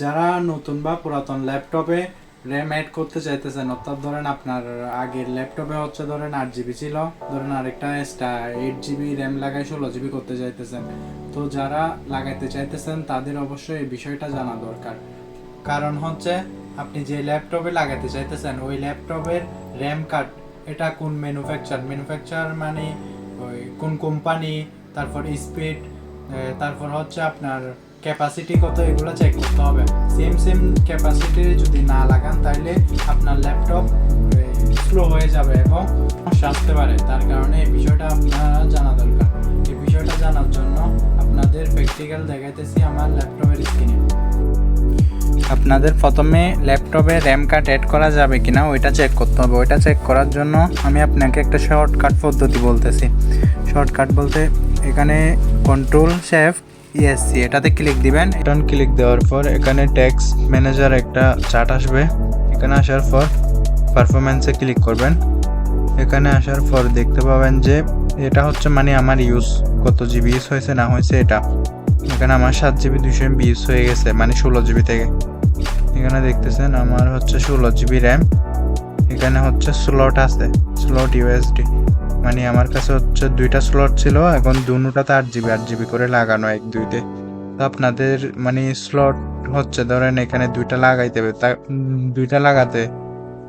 যারা নতুন বা পুরাতন ল্যাপটপে র্যাম অ্যাড করতে চাইতেছেন, অর্থাৎ ধরেন আপনার আগের ল্যাপটপে হচ্ছে ধরেন 8 জিবি ছিল, ধরেন আরেকটা এক্সট্রা 8 জিবি র্যাম লাগাই 16 জিবি করতে চাইতেছেন, তো যারা লাগাইতে চাইতেছেন তাদের অবশ্যই এই বিষয়টা জানা দরকার। কারণ হচ্ছে আপনি যে ল্যাপটপে লাগাতে চাইতেছেন ওই ল্যাপটপের র্যাম কার্ড এটা কোন ম্যানুফ্যাকচার মানে ওই কোন কোম্পানি, তারপর স্পিড, তারপর হচ্ছে আপনার ক্যাপাসিটি কত, এগুলো চেক করতে হবে। সেম ক্যাপাসিটি যদি না লাগান তাহলে আপনার ল্যাপটপ স্লো হয়ে যাবে এবং সমস্যা আসতে পারে। তার কারণে এই বিষয়টা আপনারা জানা দরকার। এই বিষয়টা জানার জন্য আপনাদের প্র্যাকটিক্যাল দেখাইতেছি আমার ল্যাপটপের স্ক্রিনে। আপনাদের প্রথমে ল্যাপটপে র্যাম কার্ড অ্যাড করা যাবে কিনা ওইটা চেক করতে হবে। ওইটা চেক করার জন্য আমি আপনাকে একটা শর্টকাট পদ্ধতি বলতেছি। শর্টকাট বলতে এখানে কন্ট্রোল শিফট ইএসসি এটাতে ক্লিক দিবেন। এটা ক্লিক দেওয়ার পর এখানে ট্যাক্স ম্যানেজার একটা চার্ট আসবে। এখানে আসার পর পারফরম্যান্সে ক্লিক করবেন। এখানে আসার পর দেখতে পাবেন যে এটা হচ্ছে মানে আমার ইউজ কত জিবি ইউজ হয়েছে না হয়েছে এটা। এখানে আমার 7 জিবি 200 MB ইউজ হয়ে গেছে, মানে 16 জিবি থেকে। এখানে দেখতেছেন আমার হচ্ছে 16 জিবি র্যাম। এখানে হচ্ছে স্লট আছে, স্লট ইউএসডি, মানে আমার কাছে হচ্ছে 2টা স্লট ছিল, এখন দুটাতে 8 জিবি করে লাগানো এক দুইতে। তো আপনাদের মানে স্লট হচ্ছে ধরেন এখানে 2টা লাগাইতে হবে, তা 2টা লাগাতে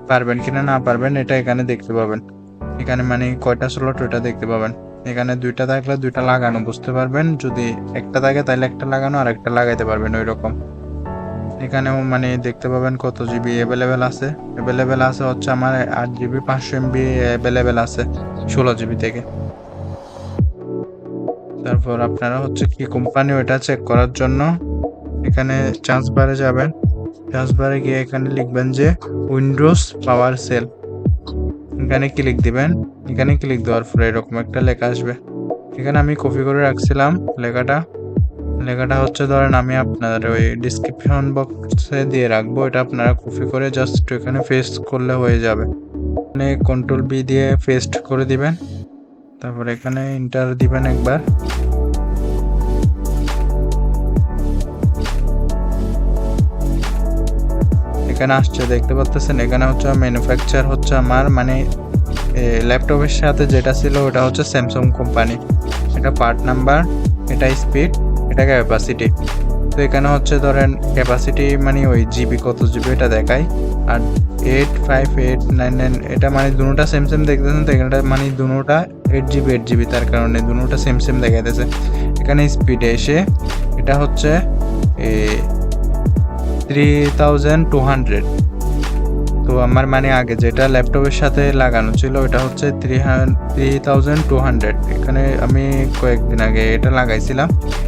পারবেন কিনা না পারবেন এটা এখানে দেখতে পাবেন। এখানে মানে কয়টা স্লট ওটা দেখতে পাবেন। এখানে 2টা থাকলে 2টা লাগানো বুঝতে পারবেন, যদি একটা থাকে তাহলে একটা লাগানো আর একটা লাগাইতে পারবেন ওই রকম। এখানেও মানে দেখতে পাবেন কত জিবি অ্যাভেলেবেল আছে হচ্ছে আমার 8 জিবি 500 MB অ্যাভেলেবেল আছে 16 জিবি থেকে। তারপর আপনারা হচ্ছে কি কোম্পানি ওটা চেক করার জন্য এখানে চার্জ বারে যাবেন। চার্জ বারে গিয়ে এখানে লিখবেন যে উইন্ডোজ পাওয়ার সেল, এখানে ক্লিক দিবেন। এখানে ক্লিক দেওয়ার পরে এরকম একটা লেখা আসবে। এখানে আমি কপি করে রাখছিলাম লেখাটা হচ্ছে ধরেন আমি আপনার ওই ডিসক্রিপশন বক্সে দিয়ে রাখবো, এটা আপনারা কপি করে জাস্ট এখানে পেস্ট করলে হয়ে যাবে। এখানে কন্ট্রোল বি দিয়ে পেস্ট করে দিবেন, তারপর এখানে এন্টার দিবেন একবার। এখানে আসছে দেখতে পাচ্ছেন, এখানে হচ্ছে ম্যানুফ্যাকচার হচ্ছে আমার মানে ল্যাপটপের সাথে যেটা ছিল ওটা হচ্ছে স্যামসাং কোম্পানি। এটা পার্ট নাম্বার, এটা স্পিড, এটা ক্যাপাসিটি। তো এখানে হচ্ছে ধরেন ক্যাপাসিটি মানে ওই জিবি কত জিবি এটা দেখায়, আর 85899 এটা মানে দুটোটা সেম দেখতেছেন। তো এখানটা মানে দুটোটা 8 জিবি তার কারণে দুটোটা সেম দেখাইতেছে। এখানে স্পিডে এসে এটা হচ্ছে 3200। তো আমার মানে আগে যেটা ল্যাপটপের সাথে লাগানো ছিল ওটা হচ্ছে 3200। এখানে আমি কয়েকদিন আগে এটা লাগাইছিলাম,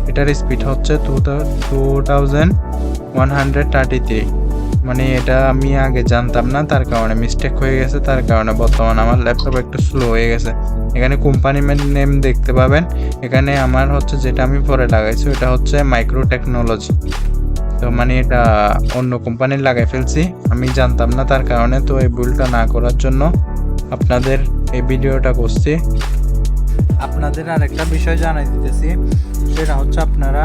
এটার স্পিড হচ্ছে 2133। মানে এটা আমি আগে জানতাম না, তার কারণে মিস্টেক হয়ে গেছে, তার কারণে বর্তমানে আমার ল্যাপটপ একটু স্লো হয়ে গেছে। এখানে কোম্পানি নেম দেখতে পাবেন। এখানে আমার হচ্ছে যেটা আমি পরে লাগাইছি ওটা হচ্ছে মাইক্রো টেকনোলজি। তো মানে এটা অন্য কোম্পানির লাগাই ফেলছি, আমি জানতাম না, তার কারণে তো এই ভুলটা না করার জন্য আপনাদের এই ভিডিওটা করছি। আপনাদের আরেকটা বিষয় জানাই দিতেছি, সেটা হচ্ছে আপনারা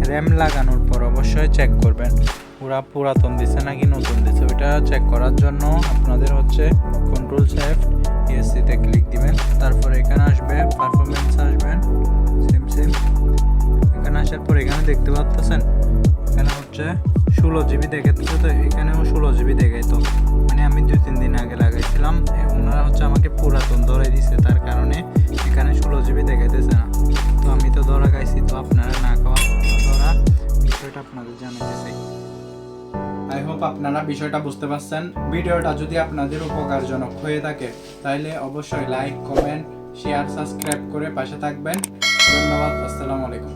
র্যাম লাগানোর পর অবশ্যই চেক করবেন পুরা পুরাতন দিছে নাকি নতুন দিছে। ওইটা চেক করার জন্য আপনাদের হচ্ছে কন্ট্রোল শিফট ইএসসিতে ক্লিক দিবেন। তারপর এখানে আসবে পারফরমেন্স, আসবেন সেম। এখানে আসার পর এখানে দেখতে পাচ্ছেন এখানে হচ্ছে 16 জিবি দেখাচ্ছে। তো এখানেও 16 জিবি দেখাইতো, মানে আমি 2-3 দিন আগে লাগাইছিলাম, ওনারা হচ্ছে আমাকে পুরাতন ধরাই দিছে, তার কারণে এখানে 16 জিবি দেখাইতেছে না। তো আমি তো ধরা গাইছি, তো আপনারা না খাওয়া ধরা বিষয়টা আপনাদের জানাইতেছি। আই হোপ আপনারা বিষয়টা বুঝতে পারছেন। ভিডিওটা যদি আপনাদের উপকারজনক হয়ে থাকে তাহলে অবশ্যই লাইক, কমেন্ট, শেয়ার, সাবস্ক্রাইব করে পাশে থাকবেন। ধন্যবাদ। আসসালামু আলাইকুম।